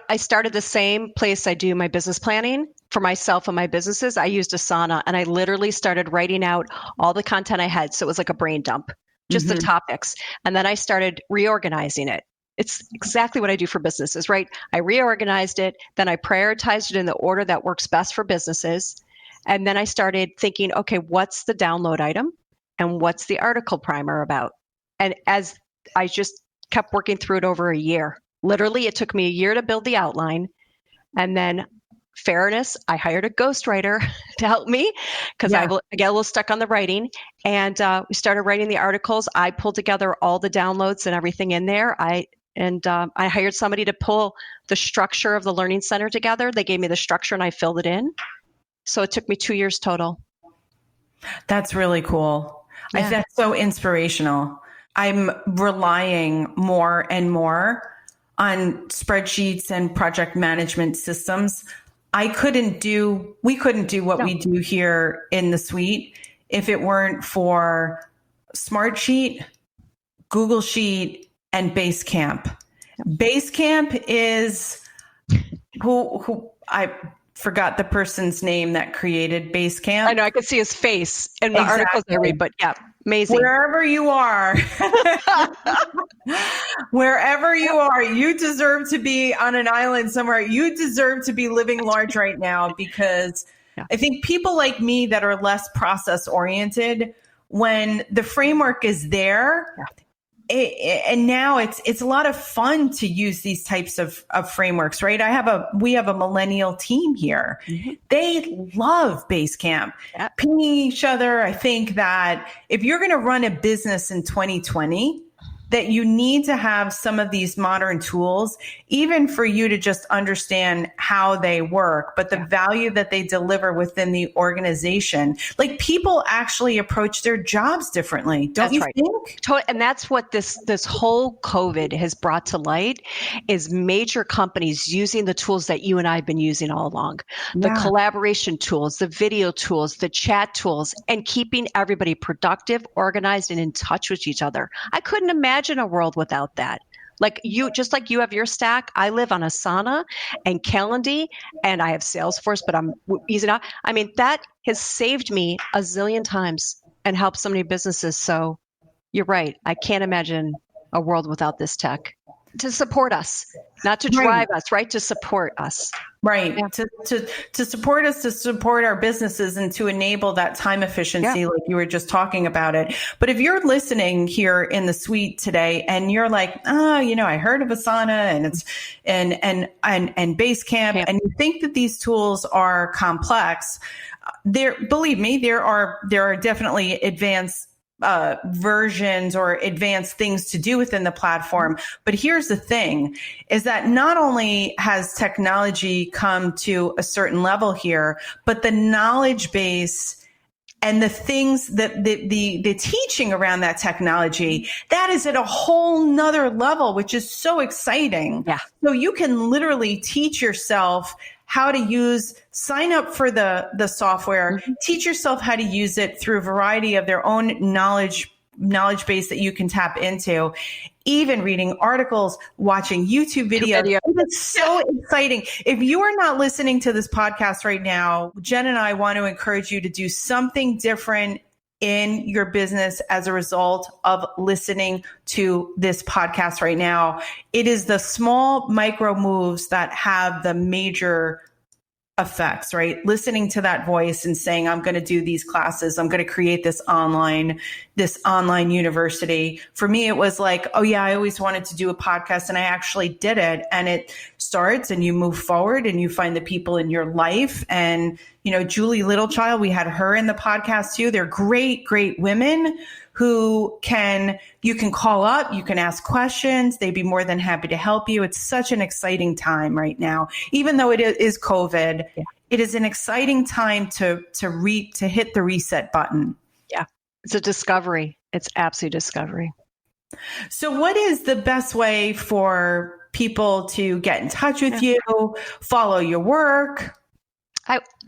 I started the same place I do my business planning for myself and my businesses. I used Asana, and I literally started writing out all the content I had. So it was like a brain dump, just the topics. And then I started reorganizing it. It's exactly what I do for businesses, right? I reorganized it. Then I prioritized it in the order that works best for businesses. And then I started thinking, okay, what's the download item and what's the article primer about? And as I just kept working through it over a year. Literally, it took me a year to build the outline. And then, fairness, I hired a ghostwriter to help me, because I get a little stuck on the writing. And we started writing the articles. I pulled together all the downloads and everything in there. I hired somebody to pull the structure of the Learning Center together. They gave me the structure and I filled it in. So it took me 2 years total. That's really cool. Yeah. That's so inspirational. I'm relying more and more on spreadsheets and project management systems. We couldn't do what we do here in the suite if it weren't for Smartsheet, Google Sheet, and Basecamp. Basecamp is who I forgot the person's name that created Basecamp. I know, I could see his face in the articles I read, but yeah, amazing. Wherever you are, you deserve to be on an island somewhere. You deserve to be living large right now, because I think people like me that are less process oriented, when the framework is there, and now it's a lot of fun to use these types of frameworks, right? We have a millennial team here. Mm-hmm. They love Basecamp, pinging each other. I think that if you're going to run a business in 2020, that you need to have some of these modern tools, even for you to just understand how they work, but the value that they deliver within the organization. Like, people actually approach their jobs differently, don't you think? And that's what this whole COVID has brought to light, is major companies using the tools that you and I have been using all along. The collaboration tools, the video tools, the chat tools, and keeping everybody productive, organized, and in touch with each other. I couldn't imagine a world without that. Just like you have your stack, I live on Asana and Calendly, and I have Salesforce, but I'm using it. I mean, that has saved me a zillion times and helped so many businesses. So you're right. I can't imagine a world without this tech to support us, not to drive us, right? To support us. Right. Yeah. To support us, to support our businesses, and to enable that time efficiency, like you were just talking about it. But if you're listening here in the suite today and you're like, I heard of Asana and it's and Basecamp, and you think that these tools are complex, believe me, there are definitely advanced versions or advanced things to do within the platform. But here's the thing, is that not only has technology come to a certain level here, but the knowledge base and the things that the teaching around that technology, that is at a whole nother level, which is so exciting. Yeah. So you can literally teach yourself how to sign up for the software, teach yourself how to use it through a variety of their own knowledge base that you can tap into, even reading articles, watching YouTube videos. It's so exciting. If you are not listening to this podcast right now, Jen and I want to encourage you to do something different in your business as a result of listening to this podcast right now. It is the small micro moves that have the major effects, right? Listening to that voice and saying, I'm going to do these classes. I'm going to create this online university. For me, it was like, I always wanted to do a podcast, and I actually did it. And it starts, and you move forward, and you find the people in your life. And, Julie Littlechild, we had her in the podcast too. They're great, great women you can call up, you can ask questions. They'd be more than happy to help you. It's such an exciting time right now. Even though it is COVID, it is an exciting time to hit the reset button. Yeah. It's a discovery. It's absolute discovery. So what is the best way for people to get in touch with you, follow your work?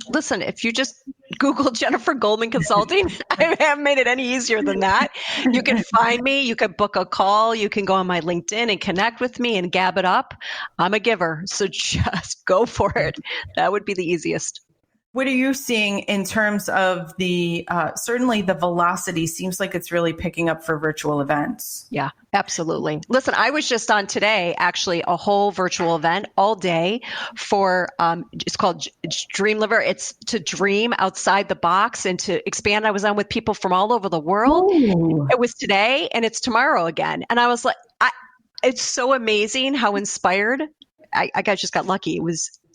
Listen, if you just Google Jennifer Goldman Consulting, I haven't made it any easier than that. You can find me, you can book a call, you can go on my LinkedIn and connect with me and gab it up. I'm a giver, so just go for it. That would be the easiest. What are you seeing in terms of the, certainly the velocity seems like it's really picking up for virtual events? Yeah, absolutely. Listen, I was just on today, actually, a whole virtual event all day for, it's called Dream Liver. It's to dream outside the box and to expand. I was on with people from all over the world. Ooh. It was today and it's tomorrow again. And I was like, it's so amazing how inspired. I just got lucky.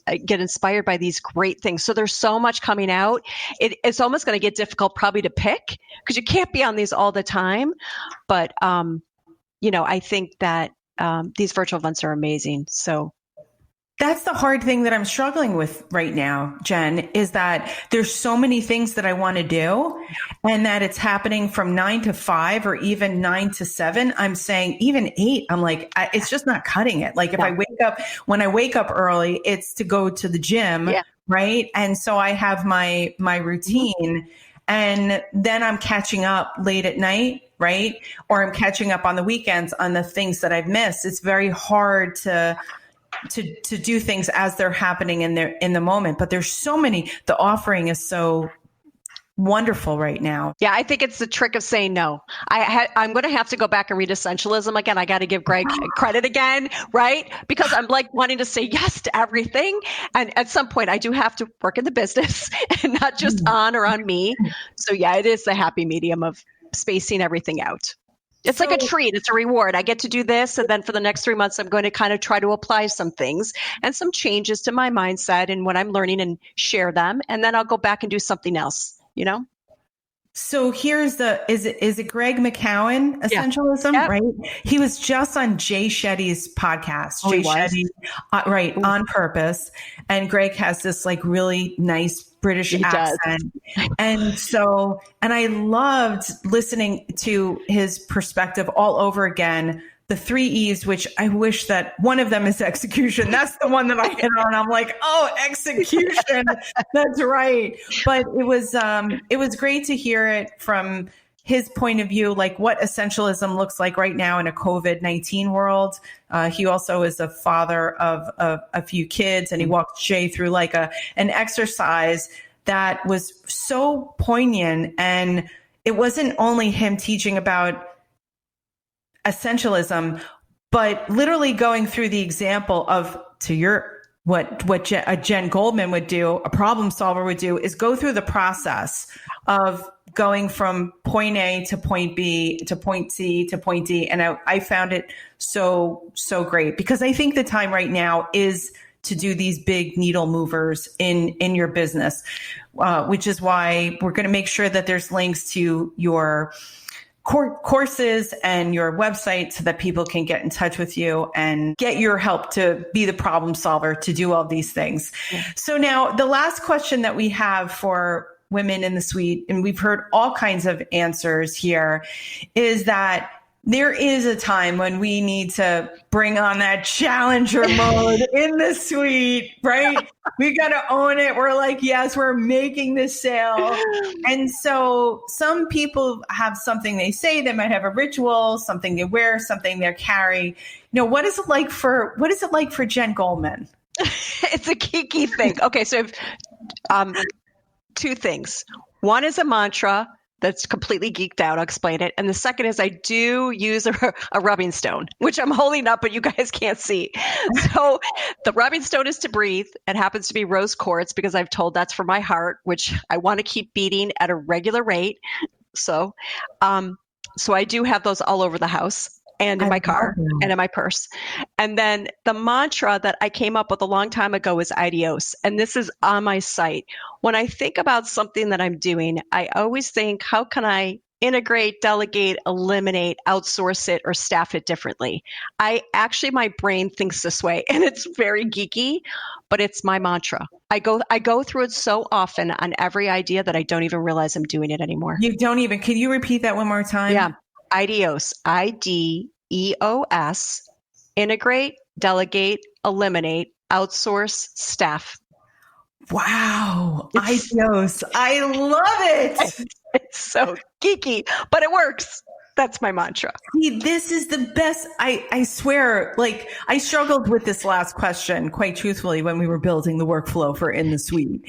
I get inspired by these great things. So there's so much coming out. It's almost going to get difficult probably to pick because you can't be on these all the time. But, I think that these virtual events are amazing. So that's the hard thing that I'm struggling with right now, Jen, is that there's so many things that I want to do and that it's happening from 9 to 5 or even 9 to 7. I'm saying even 8. I'm like, it's just not cutting it. Like if I when I wake up early, it's to go to the gym, right? And so I have my routine and then I'm catching up late at night, right? Or I'm catching up on the weekends on the things that I've missed. It's very hard to do things as they're happening in the moment. But there's so many, the offering is so wonderful right now. Yeah, I think it's the trick of saying no. I'm going to have to go back and read Essentialism again. I got to give Greg credit again, right? Because I'm like wanting to say yes to everything. And at some point I do have to work in the business and not just on or on me. So yeah, it is the happy medium of spacing everything out. It's like a treat. It's a reward. I get to do this. And then for the next 3 months, I'm going to kind of try to apply some things and some changes to my mindset and what I'm learning and share them. And then I'll go back and do something else, So here's is it Greg McKeown, Essentialism, right? He was just on Jay Shetty's podcast, Jay Shetty, right, On Purpose. And Greg has this like really nice British accent. And I loved listening to his perspective all over again. The 3 E's, which I wish that one of them is execution. That's the one that I hit on. I'm like, oh, execution. That's right. But it was great to hear it from his point of view, like what essentialism looks like right now in a COVID-19 world. He also is a father of a few kids, and he walked Jay through like an exercise that was so poignant. And it wasn't only him teaching about essentialism, but literally going through the example of what Jen Goldman would do, a problem solver would do, is go through the process of going from point A to point B to point C to point D. And I found it so great because I think the time right now is to do these big needle movers in your business, which is why we're going to make sure that there's links to your courses and your website so that people can get in touch with you and get your help to be the problem solver to do all these things. Yeah. So now the last question that we have for women in the suite, and we've heard all kinds of answers here, is that there is a time when we need to bring on that challenger mode in the suite, right? We got to own it. We're like, yes, we're making this sale. And so some people have something they say, they might have a ritual, something they wear, something they carry. What is it like for Jen Goldman? It's a key thing. Okay. So two things. One is a mantra that's completely geeked out. I'll explain it. And the second is I do use a rubbing stone, which I'm holding up, but you guys can't see. So the rubbing stone is to breathe. It happens to be rose quartz because I've told that's for my heart, which I want to keep beating at a regular rate. So I do have those all over the house and in my car and in my purse. And then the mantra that I came up with a long time ago is adios. And this is on my site. When I think about something that I'm doing, I always think, how can I integrate, delegate, eliminate, outsource it, or staff it differently. My brain thinks this way, and it's very geeky, but it's my mantra. I go through it so often on every idea that I don't even realize I'm doing it anymore. You don't even, can you repeat that one more time? Yeah. IDEOS, IDEOS, integrate, delegate, eliminate, outsource, staff. Wow. IDEOS. I love it. It's so geeky, but it works. That's my mantra. See, this is the best. I swear, like, I struggled with this last question, quite truthfully, when we were building the workflow for In the Suite.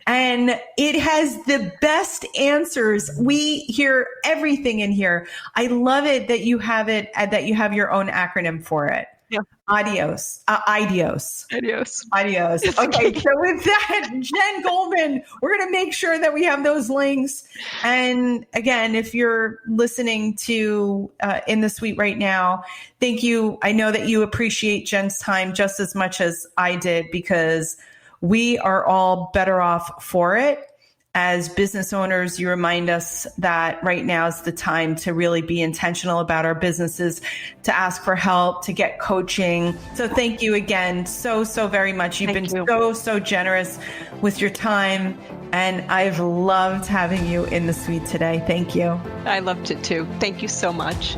And it has the best answers. We hear everything in here. I love it that you have your own acronym for it. Yeah. IDEOS. IDEOS. IDEOS. IDEOS. Okay. So with that, Jen Goldman, we're going to make sure that we have those links. And again, if you're listening to In the Suite right now, thank you. I know that you appreciate Jen's time just as much as I did, because we are all better off for it. As business owners, you remind us that right now is the time to really be intentional about our businesses, to ask for help, to get coaching. So thank you again so very much. You've been so generous with your time, and I've loved having you in the suite today. Thank you. I loved it too. Thank you so much.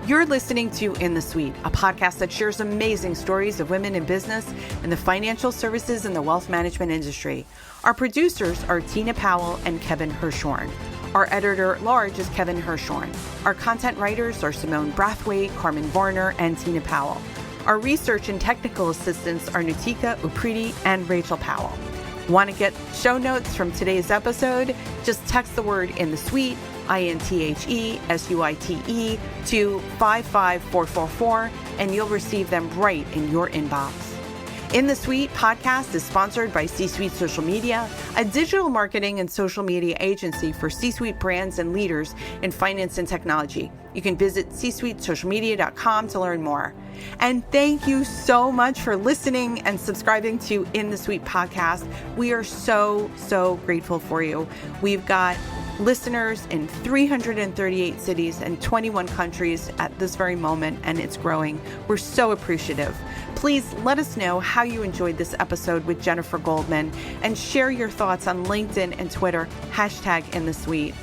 You're listening to In the Suite, a podcast that shares amazing stories of women in business in the financial services and the wealth management industry. Our producers are Tina Powell and Kevin Hirshorn. Our editor-at-large is Kevin Hirshorn. Our content writers are Simone Brathwaite, Carmen Varner, and Tina Powell. Our research and technical assistants are Nutika Upriti and Rachel Powell. Want to get show notes from today's episode? Just text the word In the Suite, INTHESUITE, to 55444, and you'll receive them right in your inbox. In the Suite podcast is sponsored by C-Suite Social Media, a digital marketing and social media agency for C-Suite brands and leaders in finance and technology. You can visit csuitesocialmedia.com to learn more. And thank you so much for listening and subscribing to In the Suite podcast. We are so grateful for you. We've got listeners in 338 cities and 21 countries at this very moment, and it's growing. We're so appreciative. Please let us know how you enjoyed this episode with Jennifer Goldman, and share your thoughts on LinkedIn and Twitter, #InTheSuite.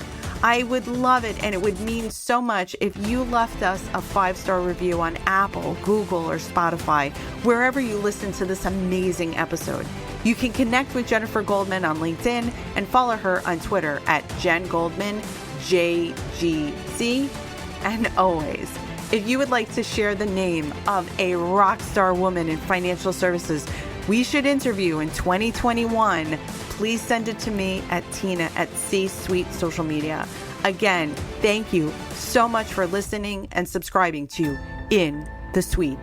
I would love it, and it would mean so much if you left us a 5-star review on Apple, Google, or Spotify, wherever you listen to this amazing episode. You can connect with Jennifer Goldman on LinkedIn and follow her on Twitter at Jen Goldman, JGC. And always, if you would like to share the name of a rock star woman in financial services we should interview in 2021, please send it to me at Tina@C-Suite Social Media. Again, thank you so much for listening and subscribing to In the Suite.